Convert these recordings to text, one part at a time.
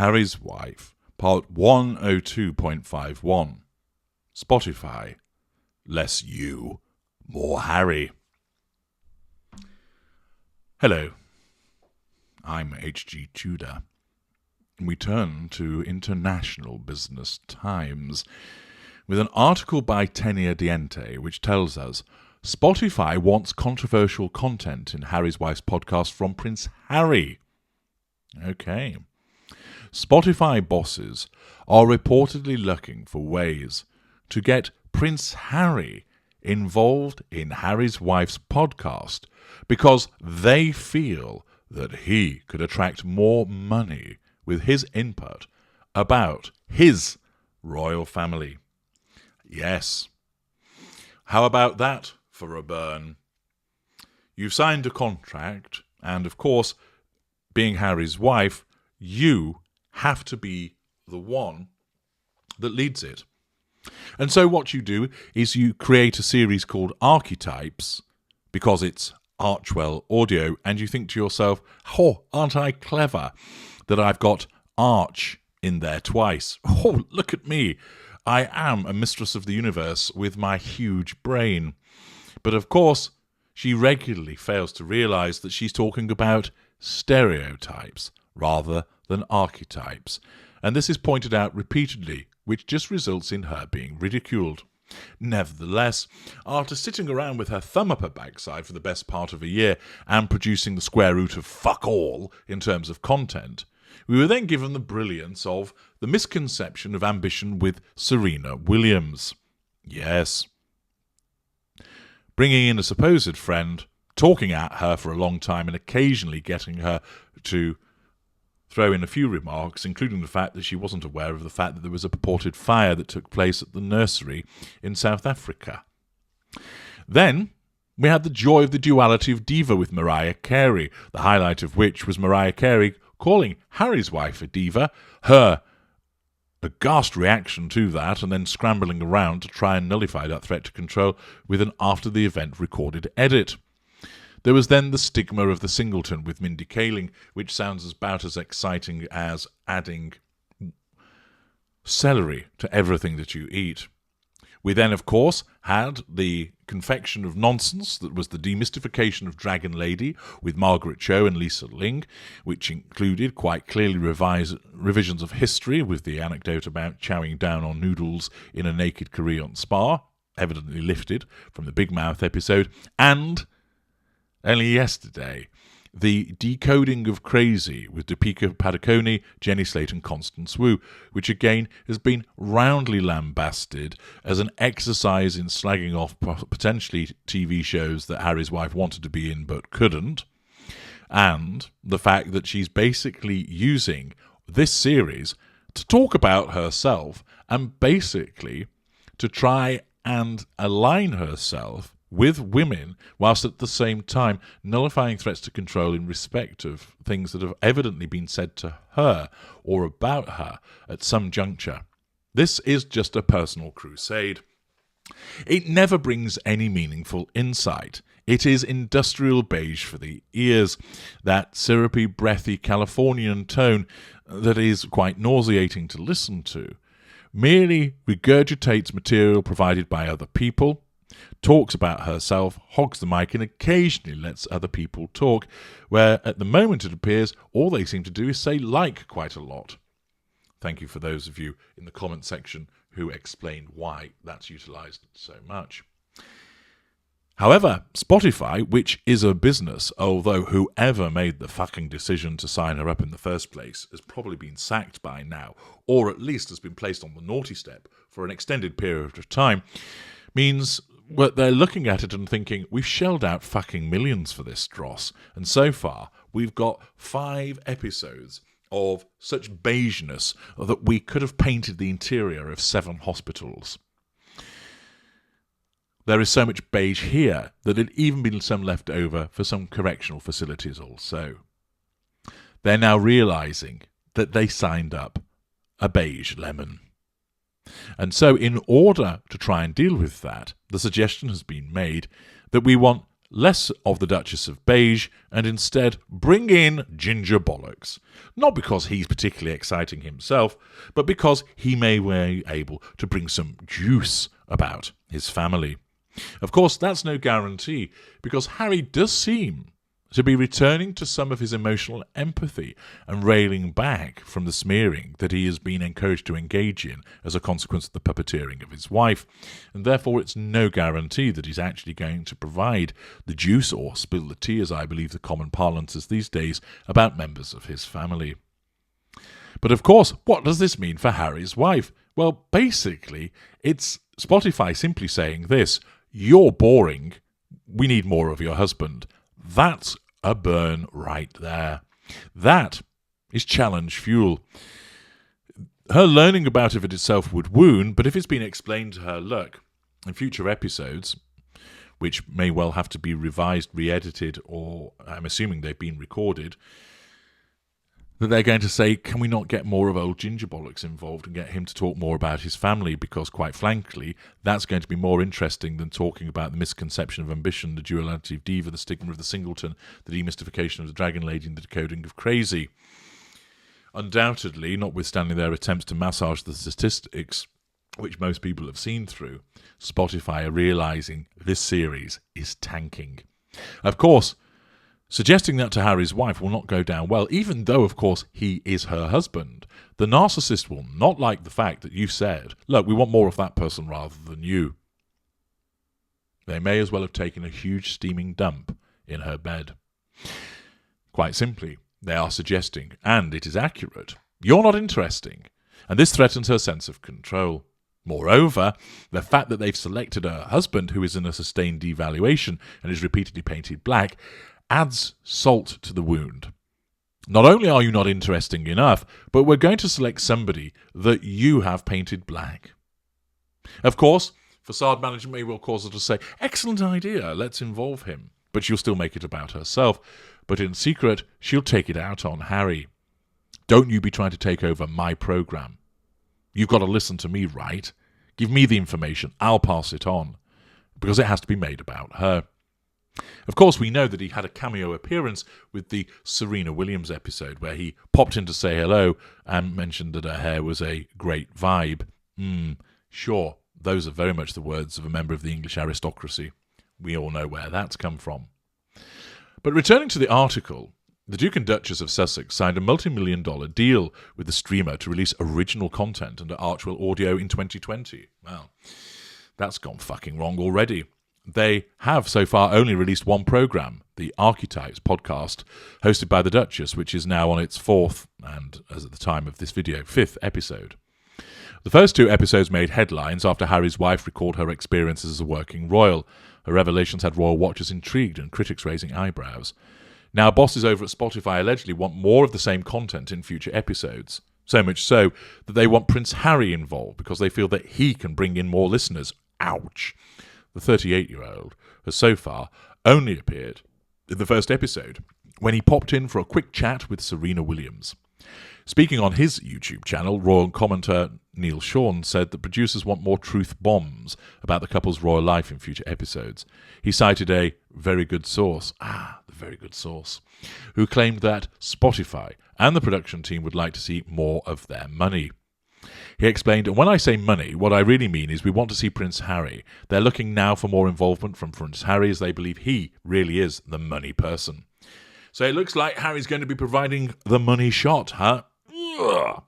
Harry's Wife, Part 102.51. Spotify. Less you, more Harry. Hello, I'm H.G. Tudor. We turn to International Business Times with an article by Tenia Diente which tells us Spotify wants controversial content in Harry's Wife's podcast from Prince Harry. Okay. Spotify bosses are reportedly looking for ways to get Prince Harry involved in Harry's Wife's podcast because they feel that he could attract more money with his input about his royal family. Yes. How about that for a burn? You've signed a contract, and of course, being Harry's wife, you have to be the one that leads it. And so what you do is you create a series called Archetypes, because it's Archwell Audio, and you think to yourself, oh, aren't I clever that I've got Arch in there twice? Oh, look at me. I am a mistress of the universe with my huge brain. But of course, she regularly fails to realise that she's talking about stereotypes rather than archetypes. And this is pointed out repeatedly, which just results in her being ridiculed. Nevertheless, after sitting around with her thumb up her backside for the best part of a year and producing the square root of fuck all in terms of content, we were then given the brilliance of the misconception of ambition with Serena Williams. Yes. Bringing in a supposed friend, talking at her for a long time and occasionally getting her to throw in a few remarks, including the fact that she wasn't aware of the fact that there was a purported fire that took place at the nursery in South Africa. Then we had the joy of the duality of diva with Mariah Carey, the highlight of which was Mariah Carey calling Harry's wife a diva, her aghast reaction to that, and then scrambling around to try and nullify that threat to control with an after-the-event recorded edit. There was then the stigma of the singleton with Mindy Kaling, which sounds about as exciting as adding celery to everything that you eat. We then, of course, had the confection of nonsense that was the demystification of Dragon Lady with Margaret Cho and Lisa Ling, which included quite clearly revisions of history with the anecdote about chowing down on noodles in a naked Korean spa, evidently lifted from the Big Mouth episode, and only yesterday, the decoding of crazy with Deepika Padukone, Jenny Slate and Constance Wu, which again has been roundly lambasted as an exercise in slagging off potentially TV shows that Harry's wife wanted to be in but couldn't, and the fact that she's basically using this series to talk about herself and basically to try and align herself with women, whilst at the same time nullifying threats to control in respect of things that have evidently been said to her or about her at some juncture. This is just a personal crusade. It never brings any meaningful insight. It is industrial beige for the ears, that syrupy, breathy Californian tone that is quite nauseating to listen to, merely regurgitates material provided by other people, talks about herself, hogs the mic, and occasionally lets other people talk, where at the moment it appears all they seem to do is say like quite a lot. Thank you for those of you in the comment section who explained why that's utilised so much. However, Spotify, which is a business, although whoever made the fucking decision to sign her up in the first place has probably been sacked by now, or at least has been placed on the naughty step for an extended period of time, means well, they're looking at it and thinking, we've shelled out fucking millions for this dross. And so far, we've got 5 episodes of such beigeness that we could have painted the interior of 7 hospitals. There is so much beige here that there'd even been some left over for some correctional facilities also. They're now realising that they signed up a beige lemon. And so in order to try and deal with that, the suggestion has been made that we want less of the Duchess of Beige and instead bring in Ginger Bollocks. Not because he's particularly exciting himself, but because he may be able to bring some juice about his family. Of course, that's no guarantee, because Harry does seem to be returning to some of his emotional empathy and railing back from the smearing that he has been encouraged to engage in as a consequence of the puppeteering of his wife, and therefore it's no guarantee that he's actually going to provide the juice or spill the tea, as I believe the common parlance is these days, about members of his family. But of course, what does this mean for Harry's wife? Well, basically, it's Spotify simply saying this: you're boring, we need more of your husband. That's a burn right there. That is challenge fuel. Her learning about it itself would wound, but if it's been explained to her, look, in future episodes, which may well have to be revised, re-edited, or I'm assuming they've been recorded, that they're going to say, can we not get more of old Ginger Bollocks involved and get him to talk more about his family? Because, quite frankly, that's going to be more interesting than talking about the misconception of ambition, the duality of diva, the stigma of the singleton, the demystification of the dragon lady, and the decoding of crazy. Undoubtedly, notwithstanding their attempts to massage the statistics, which most people have seen through, Spotify are realising this series is tanking. Of course, suggesting that to Harry's wife will not go down well, even though, of course, he is her husband. The narcissist will not like the fact that you've said, look, we want more of that person rather than you. They may as well have taken a huge steaming dump in her bed. Quite simply, they are suggesting, and it is accurate, you're not interesting, and this threatens her sense of control. Moreover, the fact that they've selected a husband who is in a sustained devaluation and is repeatedly painted black adds salt to the wound. Not only are you not interesting enough, but we're going to select somebody that you have painted black. Of course, facade management may well cause her to say, excellent idea, let's involve him. But she'll still make it about herself. But in secret, she'll take it out on Harry. Don't you be trying to take over my program. You've got to listen to me, right? Give me the information, I'll pass it on. Because it has to be made about her. Of course, we know that he had a cameo appearance with the Serena Williams episode where he popped in to say hello and mentioned that her hair was a great vibe. Sure, those are very much the words of a member of the English aristocracy. We all know where that's come from. But returning to the article, the Duke and Duchess of Sussex signed a multi-million-dollar deal with the streamer to release original content under Archwell Audio in 2020. Well, that's gone fucking wrong already. They have so far only released one programme, the Archetypes podcast, hosted by the Duchess, which is now on its fourth, and as at the time of this video, fifth episode. The first two episodes made headlines after Harry's wife recalled her experiences as a working royal. Her revelations had royal watchers intrigued and critics raising eyebrows. Now, bosses over at Spotify allegedly want more of the same content in future episodes. So much so that they want Prince Harry involved because they feel that he can bring in more listeners. Ouch. The 38-year-old has so far only appeared in the first episode when he popped in for a quick chat with Serena Williams. Speaking on his YouTube channel, royal commentator Neil Sean said that producers want more truth bombs about the couple's royal life in future episodes. He cited a very good source, the very good source, who claimed that Spotify and the production team would like to see more of their money. He explained, and when I say money, what I really mean is we want to see Prince Harry. They're looking now for more involvement from Prince Harry as they believe he really is the money person. So it looks like Harry's going to be providing the money shot, huh? Ugh.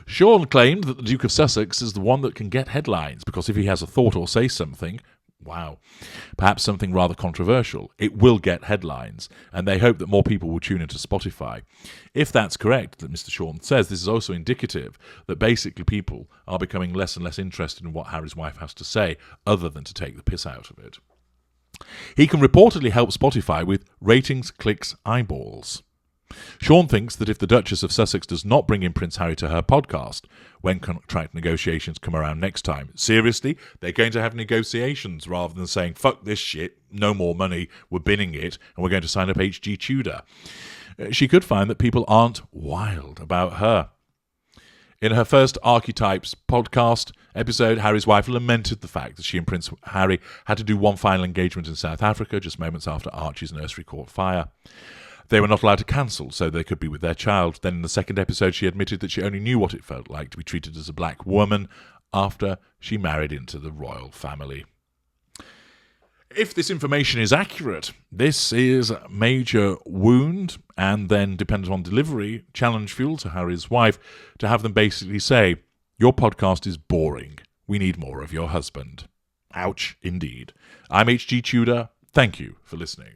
Sean claimed that the Duke of Sussex is the one that can get headlines because if he has a thought or say something, perhaps something rather controversial, it will get headlines, and they hope that more people will tune into Spotify. If that's correct, that Mr. Sean says, this is also indicative that basically people are becoming less and less interested in what Harry's wife has to say, other than to take the piss out of it. He can reportedly help Spotify with ratings, clicks, eyeballs. Sean thinks that if the Duchess of Sussex does not bring in Prince Harry to her podcast when contract negotiations come around next time, seriously, they're going to have negotiations rather than saying, fuck this shit, no more money, we're binning it, and we're going to sign up H.G. Tudor. She could find that people aren't wild about her. In her first Archetypes podcast episode, Harry's wife lamented the fact that she and Prince Harry had to do one final engagement in South Africa just moments after Archie's nursery caught fire. They were not allowed to cancel, so they could be with their child. Then in the second episode, she admitted that she only knew what it felt like to be treated as a black woman after she married into the royal family. If this information is accurate, this is a major wound and then, dependent on delivery, challenge fuel to Harry's wife to have them basically say, "Your podcast is boring. We need more of your husband." Ouch, indeed. I'm H.G. Tudor. Thank you for listening.